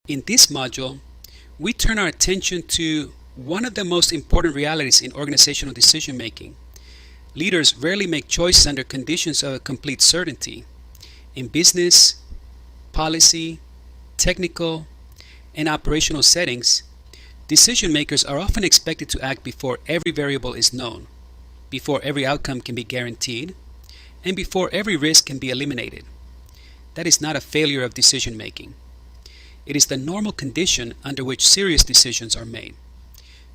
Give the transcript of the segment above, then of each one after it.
In this module, we turn our attention to one of the most important realities in organizational decision making. Leaders rarely make choices under conditions of complete certainty. In business, policy, technical, and operational settings, decision makers are often expected to act before every variable is known, before every outcome can be guaranteed, and before every risk can be eliminated. That is not a failure of decision making. It is the normal condition under which serious decisions are made.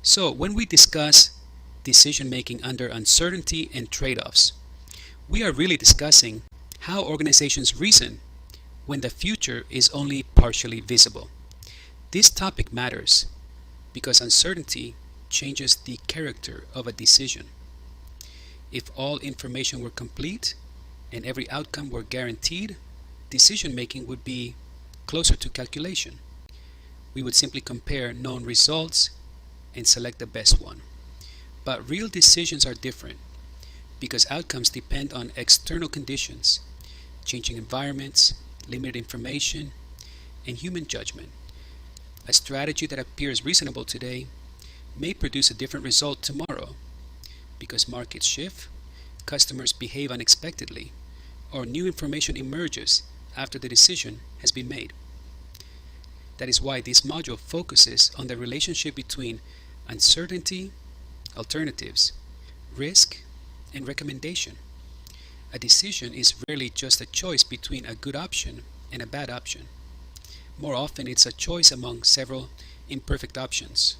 So, when we discuss decision making under uncertainty and trade-offs, we are really discussing how organizations reason when the future is only partially visible. This topic matters because uncertainty changes the character of a decision. If all information were complete and every outcome were guaranteed, decision making would be closer to calculation. We would simply compare known results and select the best one. But real decisions are different because outcomes depend on external conditions, changing environments, limited information, and human judgment. A strategy that appears reasonable today may produce a different result tomorrow because markets shift, customers behave unexpectedly, or new information emerges after the decision has been made. That is why this module focuses on the relationship between uncertainty, alternatives, risk, and recommendation. A decision is rarely just a choice between a good option and a bad option. More often, it's a choice among several imperfect options,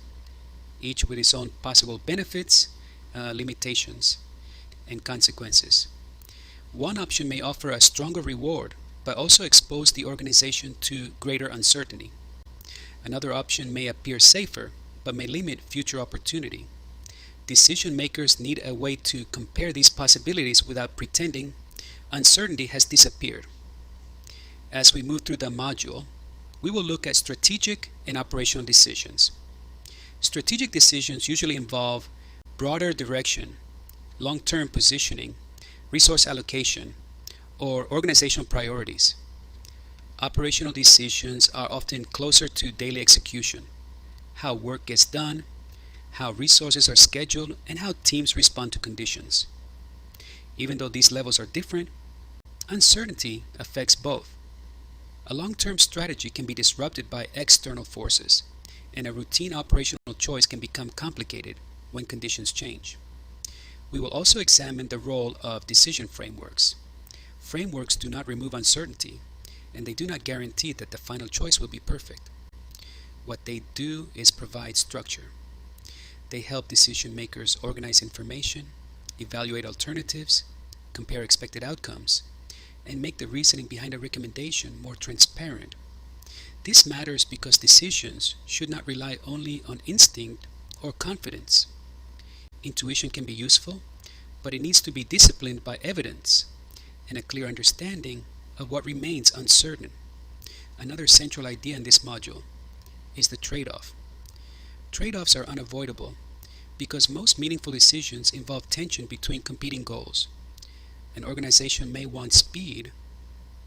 each with its own possible benefits, limitations, and consequences. One option may offer a stronger reward, but also expose the organization to greater uncertainty. Another option may appear safer, but may limit future opportunity. Decision makers need a way to compare these possibilities without pretending uncertainty has disappeared. As we move through the module, we will look at strategic and operational decisions. Strategic decisions usually involve broader direction, long-term positioning, resource allocation, or organizational priorities. Operational decisions are often closer to daily execution, how work gets done, how resources are scheduled, and how teams respond to conditions. Even though these levels are different, uncertainty affects both. A long-term strategy can be disrupted by external forces, and a routine operational choice can become complicated when conditions change. We will also examine the role of decision frameworks. Frameworks do not remove uncertainty, and they do not guarantee that the final choice will be perfect. What they do is provide structure. They help decision makers organize information, evaluate alternatives, compare expected outcomes, and make the reasoning behind a recommendation more transparent. This matters because decisions should not rely only on instinct or confidence. Intuition can be useful, but it needs to be disciplined by evidence and a clear understanding of what remains uncertain. Another central idea in this module is the trade-off. Trade-offs are unavoidable because most meaningful decisions involve tension between competing goals. An organization may want speed,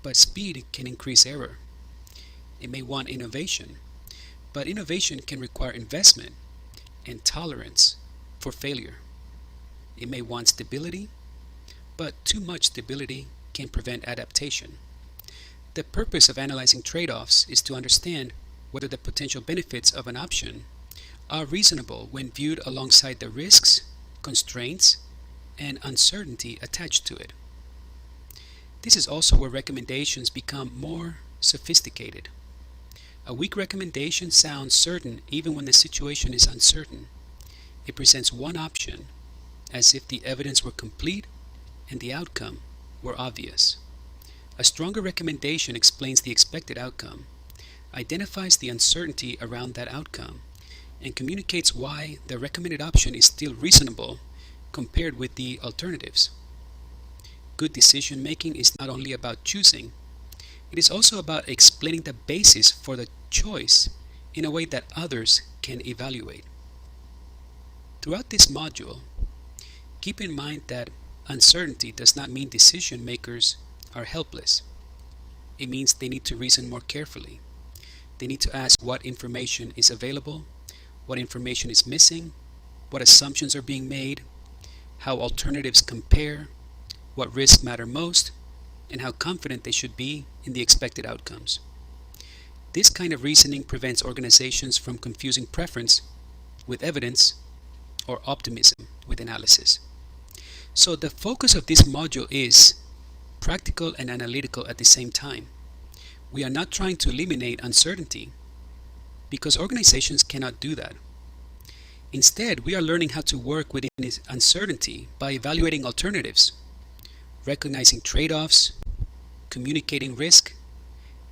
but speed can increase error. It may want innovation, but innovation can require investment and tolerance for failure. It may want stability, but too much stability can prevent adaptation. The purpose of analyzing trade-offs is to understand whether the potential benefits of an option are reasonable when viewed alongside the risks, constraints, and uncertainty attached to it. This is also where recommendations become more sophisticated. A weak recommendation sounds certain even when the situation is uncertain. It presents one option as if the evidence were complete and the outcome were obvious. A stronger recommendation explains the expected outcome, identifies the uncertainty around that outcome, and communicates why the recommended option is still reasonable compared with the alternatives. Good decision making is not only about choosing, it is also about explaining the basis for the choice in a way that others can evaluate. Throughout this module, keep in mind that uncertainty does not mean decision makers are helpless. It means they need to reason more carefully. They need to ask what information is available, what information is missing, what assumptions are being made, how alternatives compare, what risks matter most, and how confident they should be in the expected outcomes. This kind of reasoning prevents organizations from confusing preference with evidence or optimism with analysis. So the focus of this module is practical and analytical at the same time. We are not trying to eliminate uncertainty because organizations cannot do that. Instead, we are learning how to work within this uncertainty by evaluating alternatives, recognizing trade-offs, communicating risk,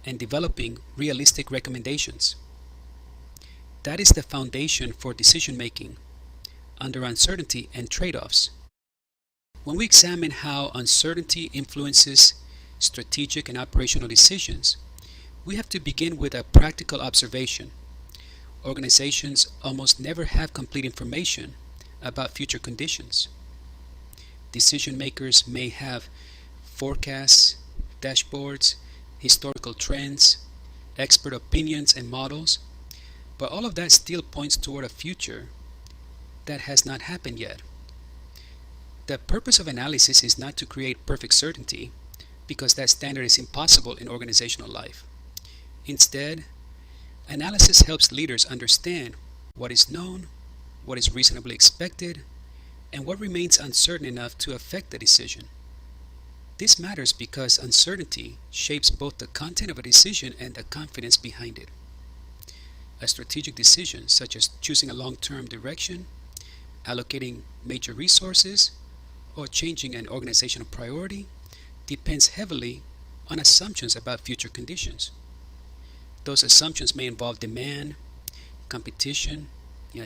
and developing realistic recommendations. That is the foundation for decision making under uncertainty and trade-offs. When we examine how uncertainty influences strategic and operational decisions, we have to begin with a practical observation. Organizations almost never have complete information about future conditions. Decision makers may have forecasts, dashboards, historical trends, expert opinions, and models, but all of that still points toward a future that has not happened yet. The purpose of analysis is not to create perfect certainty, because that standard is impossible in organizational life. Instead, analysis helps leaders understand what is known, what is reasonably expected, and what remains uncertain enough to affect the decision. This matters because uncertainty shapes both the content of a decision and the confidence behind it. A strategic decision, such as choosing a long-term direction, allocating major resources, or changing an organizational priority, depends heavily on assumptions about future conditions. Those assumptions may involve demand, competition,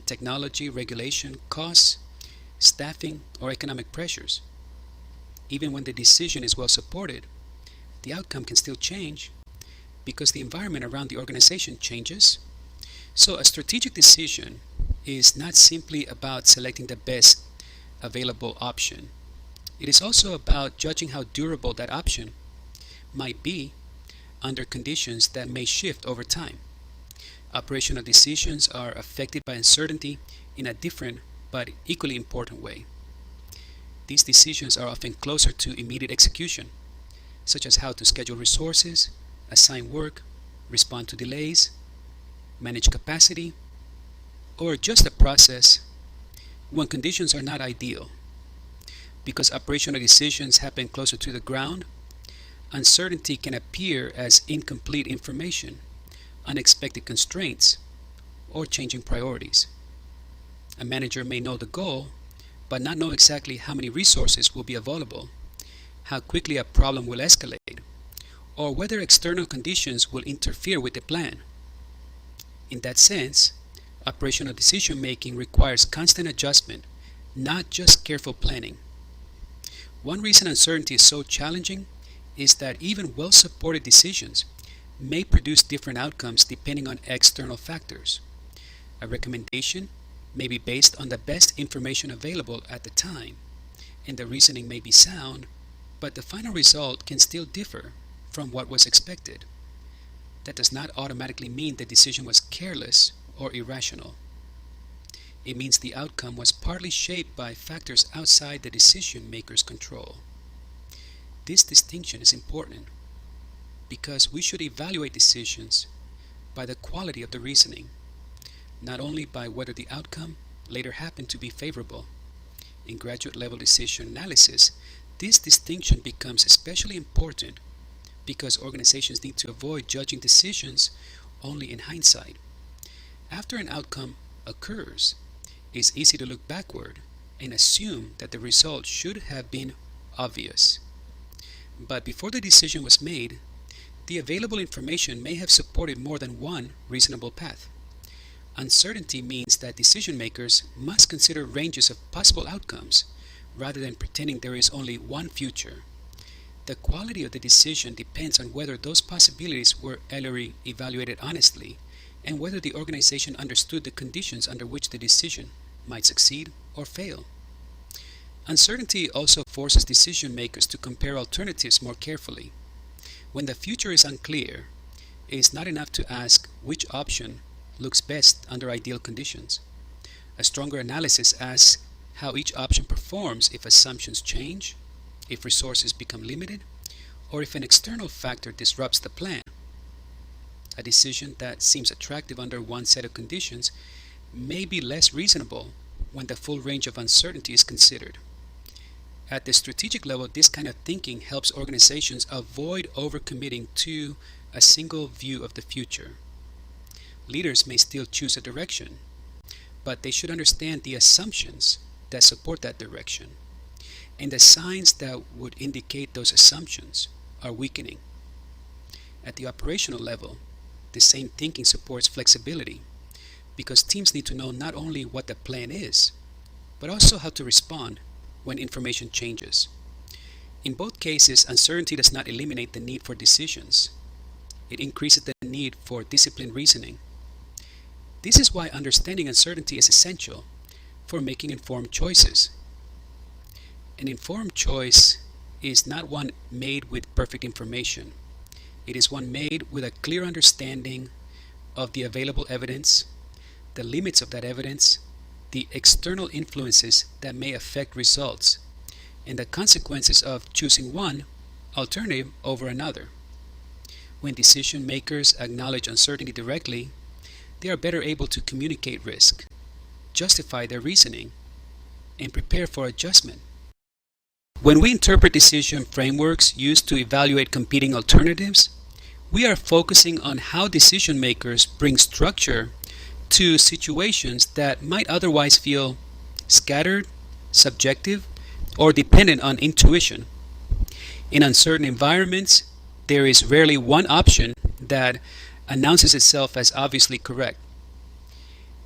technology, regulation, costs, staffing, or economic pressures. Even when the decision is well supported, the outcome can still change because the environment around the organization changes. So a strategic decision is not simply about selecting the best available option. It is also about judging how durable that option might be under conditions that may shift over time. Operational decisions are affected by uncertainty in a different but equally important way. These decisions are often closer to immediate execution, such as how to schedule resources, assign work, respond to delays, manage capacity, or adjust the process when conditions are not ideal. Because operational decisions happen closer to the ground, uncertainty can appear as incomplete information, unexpected constraints, or changing priorities. A manager may know the goal, but not know exactly how many resources will be available, how quickly a problem will escalate, or whether external conditions will interfere with the plan. In that sense, operational decision-making requires constant adjustment, not just careful planning. One reason uncertainty is so challenging is that even well-supported decisions may produce different outcomes depending on external factors. A recommendation may be based on the best information available at the time, and the reasoning may be sound, but the final result can still differ from what was expected. That does not automatically mean the decision was careless or irrational. It means the outcome was partly shaped by factors outside the decision maker's control. This distinction is important because we should evaluate decisions by the quality of the reasoning, not only by whether the outcome later happened to be favorable. In graduate level decision analysis, this distinction becomes especially important because organizations need to avoid judging decisions only in hindsight. After an outcome occurs, it's easy to look backward and assume that the result should have been obvious. But before the decision was made, the available information may have supported more than one reasonable path. Uncertainty means that decision makers must consider ranges of possible outcomes rather than pretending there is only one future. The quality of the decision depends on whether those possibilities were evaluated honestly and whether the organization understood the conditions under which the decision might succeed or fail. Uncertainty also forces decision makers to compare alternatives more carefully. When the future is unclear, is not enough to ask which option looks best under ideal conditions. A stronger analysis asks how each option performs if assumptions change, if resources become limited, or if an external factor disrupts the plan. A decision that seems attractive under one set of conditions may be less reasonable when the full range of uncertainty is considered. At the strategic level, this kind of thinking helps organizations avoid overcommitting to a single view of the future. Leaders may still choose a direction, but they should understand the assumptions that support that direction, and the signs that would indicate those assumptions are weakening. At the operational level, the same thinking supports flexibility, because teams need to know not only what the plan is, but also how to respond when information changes. In both cases, uncertainty does not eliminate the need for decisions. It increases the need for disciplined reasoning. This is why understanding uncertainty is essential for making informed choices. An informed choice is not one made with perfect information. It is one made with a clear understanding of the available evidence, the limits of that evidence, the external influences that may affect results, and the consequences of choosing one alternative over another. When decision makers acknowledge uncertainty directly, they are better able to communicate risk, justify their reasoning, and prepare for adjustment. When we interpret decision frameworks used to evaluate competing alternatives, we are focusing on how decision makers bring structure to situations that might otherwise feel scattered, subjective, or dependent on intuition. In uncertain environments, there is rarely one option that announces itself as obviously correct.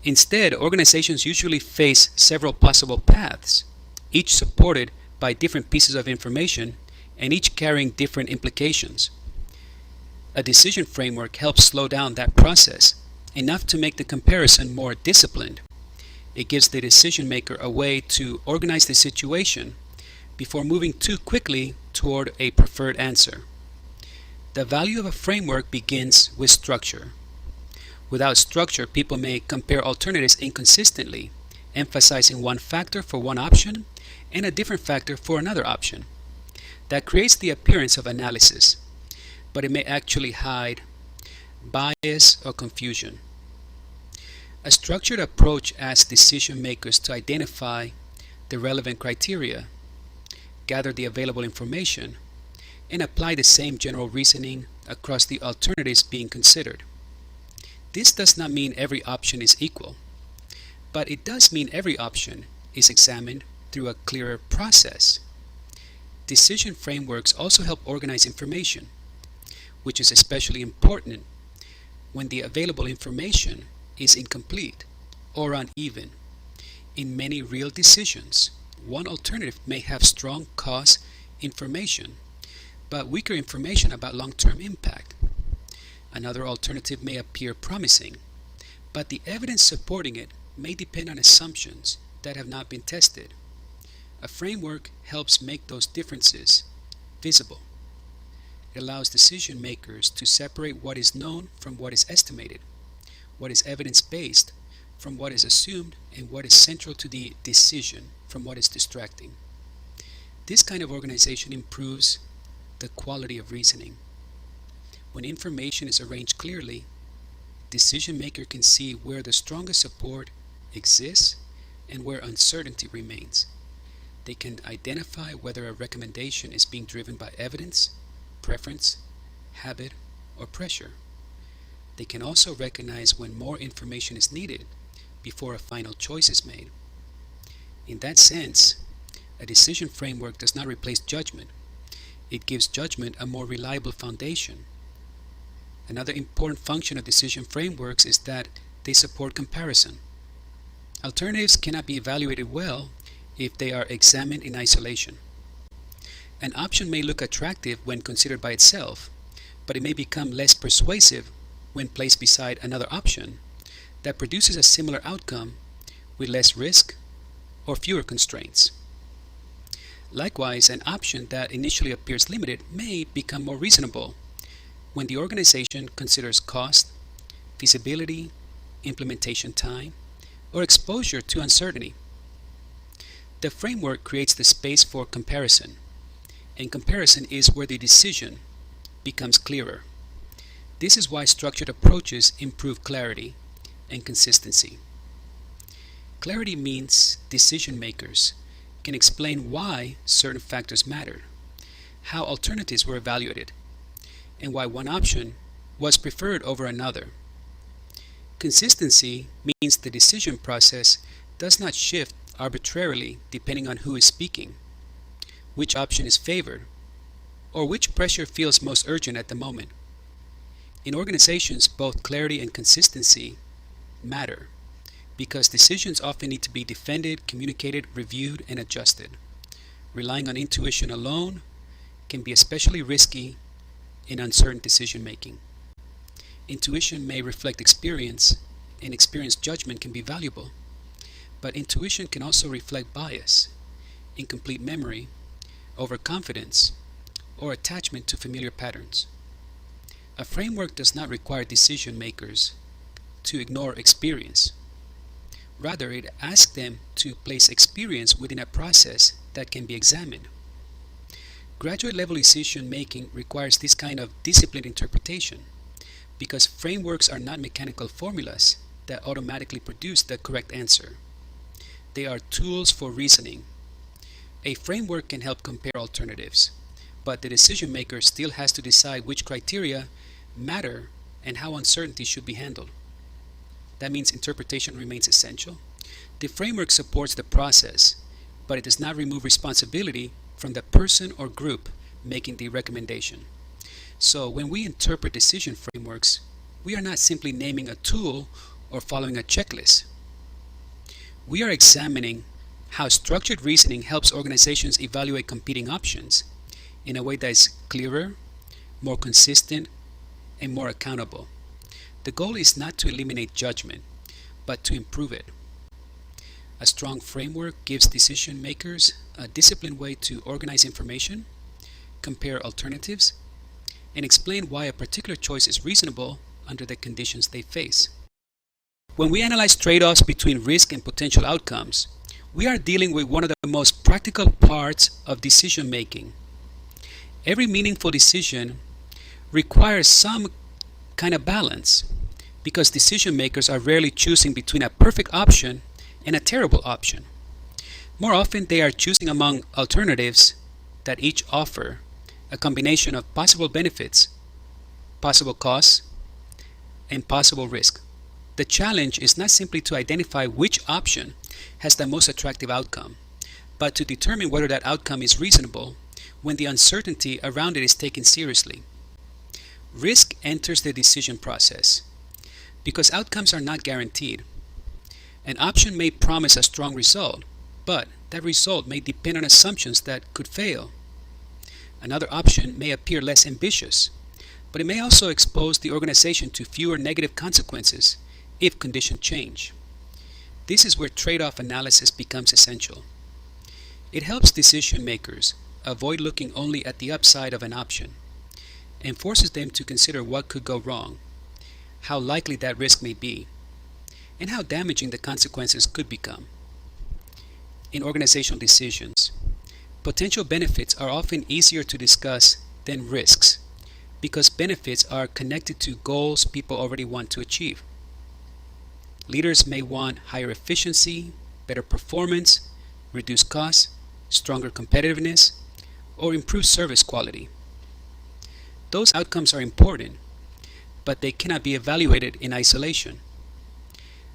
Instead, organizations usually face several possible paths, each supported by different pieces of information and each carrying different implications. A decision framework helps slow down that process enough to make the comparison more disciplined. It gives the decision maker a way to organize the situation before moving too quickly toward a preferred answer. The value of a framework begins with structure. Without structure, people may compare alternatives inconsistently, emphasizing one factor for one option and a different factor for another option. That creates the appearance of analysis, but it may actually hide bias or confusion. A structured approach asks decision makers to identify the relevant criteria, gather the available information, and apply the same general reasoning across the alternatives being considered. This does not mean every option is equal, but it does mean every option is examined through a clearer process. Decision frameworks also help organize information, which is especially important when the available information is incomplete or uneven. In many real decisions, one alternative may have strong cause information, but weaker information about long-term impact. Another alternative may appear promising, but the evidence supporting it may depend on assumptions that have not been tested. A framework helps make those differences visible. It allows decision makers to separate what is known from what is estimated, what is evidence-based from what is assumed, and what is central to the decision from what is distracting. This kind of organization improves the quality of reasoning. When information is arranged clearly, decision maker can see where the strongest support exists and where uncertainty remains. They can identify whether a recommendation is being driven by evidence, preference, habit, or pressure. They can also recognize when more information is needed before a final choice is made. In that sense, a decision framework does not replace judgment. It gives judgment a more reliable foundation. Another important function of decision frameworks is that they support comparison. Alternatives cannot be evaluated well if they are examined in isolation. An option may look attractive when considered by itself, but it may become less persuasive when placed beside another option that produces a similar outcome with less risk or fewer constraints. Likewise, an option that initially appears limited may become more reasonable when the organization considers cost, feasibility, implementation time, or exposure to uncertainty. The framework creates the space for comparison, and comparison is where the decision becomes clearer. This is why structured approaches improve clarity and consistency. Clarity means decision makers can explain why certain factors matter, how alternatives were evaluated, and why one option was preferred over another. Consistency means the decision process does not shift arbitrarily depending on who is speaking, which option is favored, or which pressure feels most urgent at the moment. In organizations, both clarity and consistency matter because decisions often need to be defended, communicated, reviewed, and adjusted. Relying on intuition alone can be especially risky in uncertain decision making. Intuition may reflect experience, and experienced judgment can be valuable. But intuition can also reflect bias, incomplete memory, overconfidence, or attachment to familiar patterns. A framework does not require decision makers to ignore experience. Rather, it asks them to place experience within a process that can be examined. Graduate level decision making requires this kind of disciplined interpretation because frameworks are not mechanical formulas that automatically produce the correct answer. They are tools for reasoning. A framework can help compare alternatives, but the decision maker still has to decide which criteria matter and how uncertainty should be handled. That means interpretation remains essential. The framework supports the process, but it does not remove responsibility from the person or group making the recommendation. So when we interpret decision frameworks, we are not simply naming a tool or following a checklist. We are examining how structured reasoning helps organizations evaluate competing options in a way that is clearer, more consistent, and more accountable. The goal is not to eliminate judgment, but to improve it. A strong framework gives decision makers a disciplined way to organize information, compare alternatives, and explain why a particular choice is reasonable under the conditions they face. When we analyze trade-offs between risk and potential outcomes, we are dealing with one of the most practical parts of decision making. Every meaningful decision requires some kind of balance because decision makers are rarely choosing between a perfect option and a terrible option. More often, they are choosing among alternatives that each offer a combination of possible benefits, possible costs, and possible risk. The challenge is not simply to identify which option has the most attractive outcome, but to determine whether that outcome is reasonable when the uncertainty around it is taken seriously. Risk enters the decision process because outcomes are not guaranteed. An option may promise a strong result, but that result may depend on assumptions that could fail. Another option may appear less ambitious, but it may also expose the organization to fewer negative consequences if conditions change. This is where trade-off analysis becomes essential. It helps decision makers avoid looking only at the upside of an option and forces them to consider what could go wrong, how likely that risk may be, and how damaging the consequences could become. In organizational decisions, potential benefits are often easier to discuss than risks because benefits are connected to goals people already want to achieve. Leaders may want higher efficiency, better performance, reduced costs, stronger competitiveness, or improved service quality. Those outcomes are important, but they cannot be evaluated in isolation.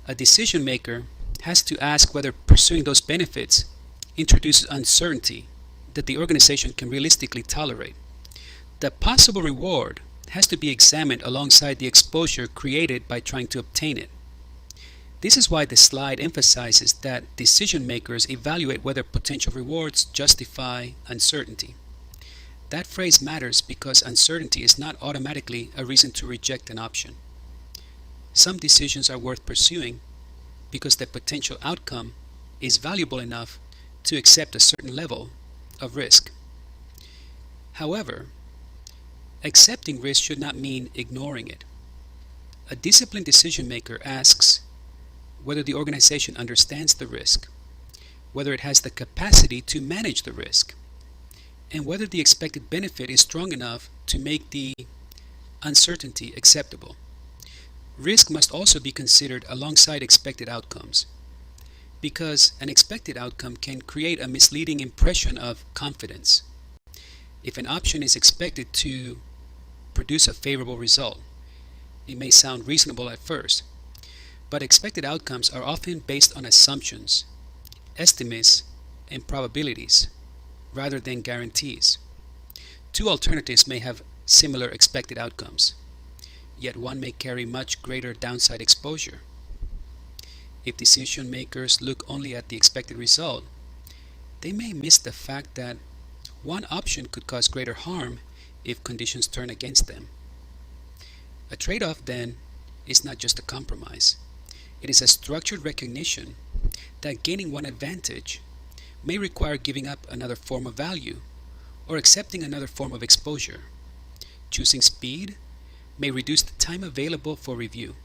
A decision maker has to ask whether pursuing those benefits introduces uncertainty that the organization can realistically tolerate. The possible reward has to be examined alongside the exposure created by trying to obtain it. This is why the slide emphasizes that decision makers evaluate whether potential rewards justify uncertainty. That phrase matters because uncertainty is not automatically a reason to reject an option. Some decisions are worth pursuing because the potential outcome is valuable enough to accept a certain level of risk. However, Accepting risk should not mean ignoring it. A disciplined decision maker asks whether the organization understands the risk, whether it has the capacity to manage the risk, and whether the expected benefit is strong enough to make the uncertainty acceptable. Risk must also be considered alongside expected outcomes, because an expected outcome can create a misleading impression of confidence. If an option is expected to produce a favorable result, it may sound reasonable at first, but expected outcomes are often based on assumptions, estimates, and probabilities, rather than guarantees. Two alternatives may have similar expected outcomes, yet one may carry much greater downside exposure. If decision makers look only at the expected result, they may miss the fact that one option could cause greater harm if conditions turn against them. A trade-off, then, is not just a compromise. It is a structured recognition that gaining one advantage may require giving up another form of value or accepting another form of exposure. Choosing speed may reduce the time available for review.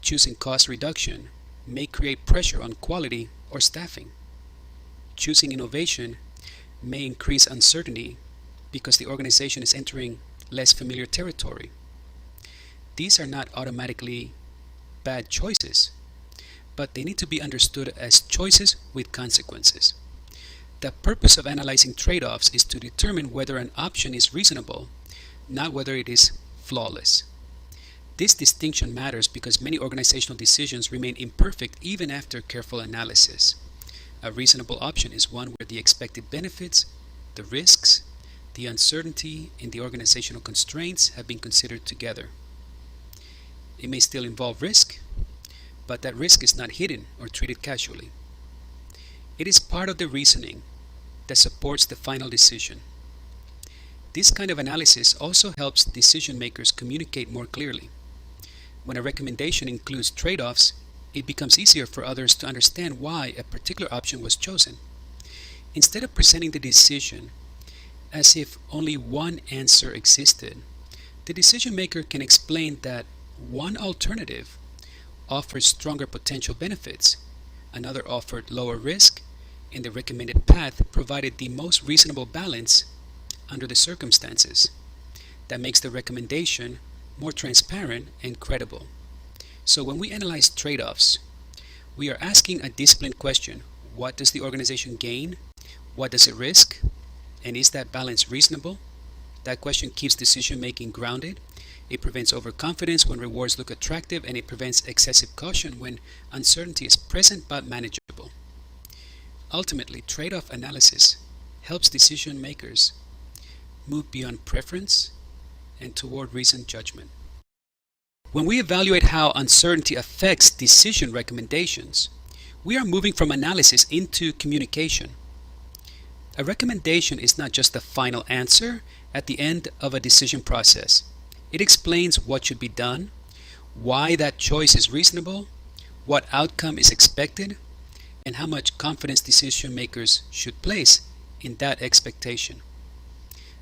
Choosing cost reduction may create pressure on quality or staffing. Choosing innovation may increase uncertainty because the organization is entering less familiar territory. These are not automatically bad choices, but they need to be understood as choices with consequences. The purpose of analyzing trade-offs is to determine whether an option is reasonable, not whether it is flawless. This distinction matters because many organizational decisions remain imperfect even after careful analysis. A reasonable option is one where the expected benefits, the risks, the uncertainty, and the organizational constraints have been considered together. It may still involve risk, but that risk is not hidden or treated casually. It is part of the reasoning that supports the final decision. This kind of analysis also helps decision makers communicate more clearly. When a recommendation includes trade-offs, it becomes easier for others to understand why a particular option was chosen. Instead of presenting the decision as if only one answer existed, the decision maker can explain that one alternative offers stronger potential benefits, another offered lower risk, and the recommended path provided the most reasonable balance under the circumstances. That makes the recommendation more transparent and credible. So when we analyze trade-offs, we are asking a disciplined question. What does the organization gain? What does it risk? And is that balance reasonable? That question keeps decision making grounded. It prevents overconfidence when rewards look attractive, and it prevents excessive caution when uncertainty is present but manageable. Ultimately, trade-off analysis helps decision makers move beyond preference and toward reasoned judgment. When we evaluate how uncertainty affects decision recommendations, we are moving from analysis into communication. A recommendation is not just the final answer at the end of a decision process. It explains what should be done, why that choice is reasonable, what outcome is expected, and how much confidence decision makers should place in that expectation.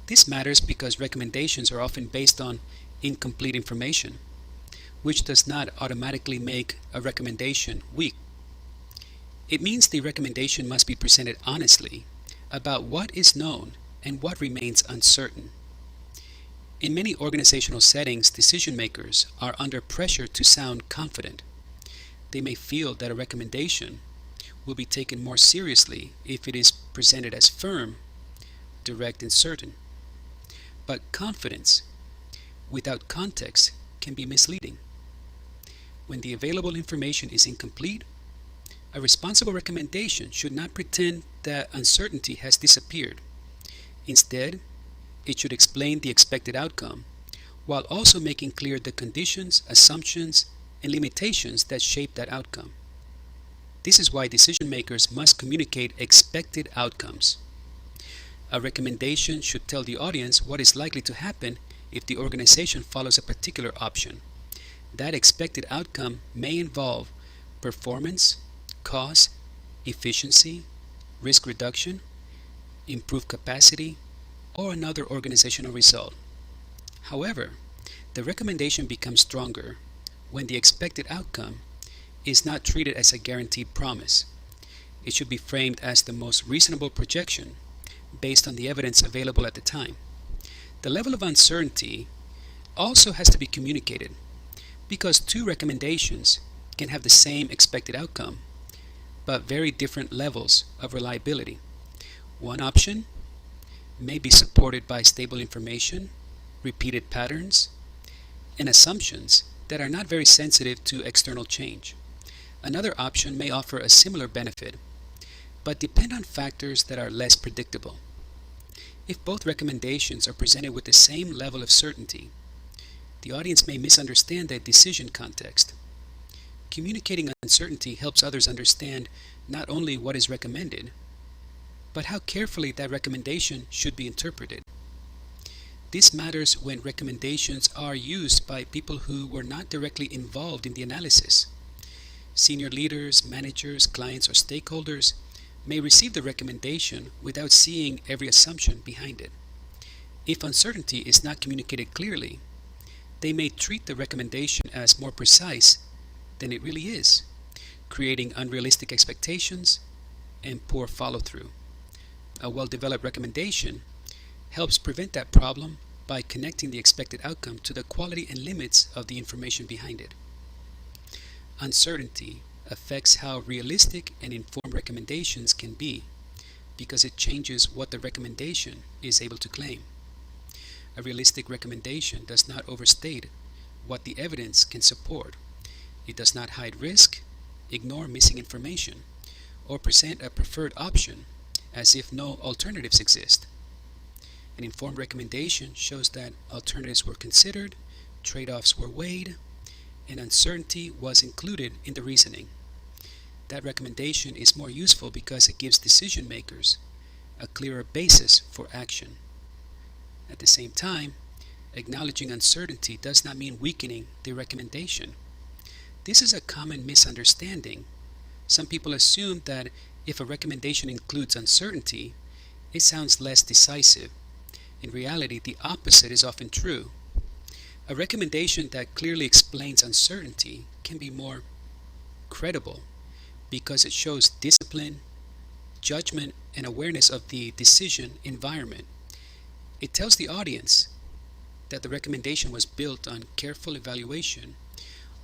This matters because recommendations are often based on incomplete information, which does not automatically make a recommendation weak. It means the recommendation must be presented honestly about what is known and what remains uncertain. In many organizational settings, decision makers are under pressure to sound confident. They may feel that a recommendation will be taken more seriously if it is presented as firm, direct, and certain. But confidence without context can be misleading. When the available information is incomplete, a responsible recommendation should not pretend that uncertainty has disappeared. Instead, it should explain the expected outcome, while also making clear the conditions, assumptions, and limitations that shape that outcome. This is why decision makers must communicate expected outcomes. A recommendation should tell the audience what is likely to happen if the organization follows a particular option. That expected outcome may involve performance, cost, efficiency, risk reduction, improved capacity, or another organizational result. However, the recommendation becomes stronger when the expected outcome is not treated as a guaranteed promise. It should be framed as the most reasonable projection based on the evidence available at the time. The level of uncertainty also has to be communicated because two recommendations can have the same expected outcome but very different levels of reliability. One option may be supported by stable information, repeated patterns, and assumptions that are not very sensitive to external change. Another option may offer a similar benefit, but depend on factors that are less predictable. If both recommendations are presented with the same level of certainty, the audience may misunderstand the decision context. Communicating uncertainty helps others understand not only what is recommended, but how carefully that recommendation should be interpreted. This matters when recommendations are used by people who were not directly involved in the analysis. Senior leaders, managers, clients, or stakeholders may receive the recommendation without seeing every assumption behind it. If uncertainty is not communicated clearly, they may treat the recommendation as more precise than it really is, creating unrealistic expectations and poor follow-through. A well-developed recommendation helps prevent that problem by connecting the expected outcome to the quality and limits of the information behind it. Uncertainty affects how realistic and informed recommendations can be because it changes what the recommendation is able to claim. A realistic recommendation does not overstate what the evidence can support. It does not hide risk, ignore missing information, or present a preferred option as if no alternatives exist. An informed recommendation shows that alternatives were considered, trade-offs were weighed, and uncertainty was included in the reasoning. That recommendation is more useful because it gives decision makers a clearer basis for action. At the same time, acknowledging uncertainty does not mean weakening the recommendation. This is a common misunderstanding. Some people assume that if a recommendation includes uncertainty, it sounds less decisive. In reality, the opposite is often true. A recommendation that clearly explains uncertainty can be more credible because it shows discipline, judgment, and awareness of the decision environment. It tells the audience that the recommendation was built on careful evaluation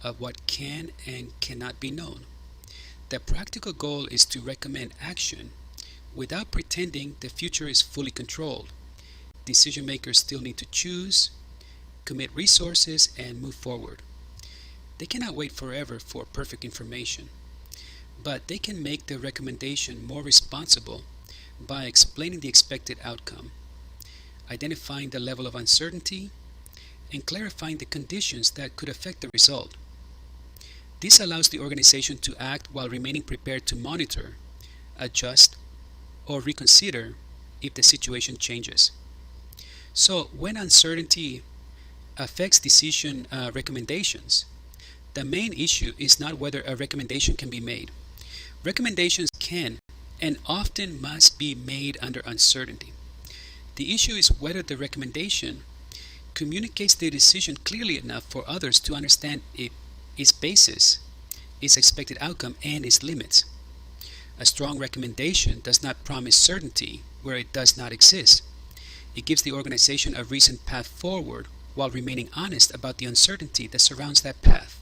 of what can and cannot be known. The practical goal is to recommend action without pretending the future is fully controlled. Decision makers still need to choose, commit resources, and move forward. They cannot wait forever for perfect information, but they can make the recommendation more responsible by explaining the expected outcome, identifying the level of uncertainty, and clarifying the conditions that could affect the result. This allows the organization to act while remaining prepared to monitor, adjust, or reconsider if the situation changes. So, when uncertainty affects decision recommendations, the main issue is not whether a recommendation can be made. Recommendations can and often must be made under uncertainty. The issue is whether the recommendation communicates the decision clearly enough for others to understand its basis, its expected outcome, and its limits. A strong recommendation does not promise certainty where it does not exist. It gives the organization a reasoned path forward while remaining honest about the uncertainty that surrounds that path.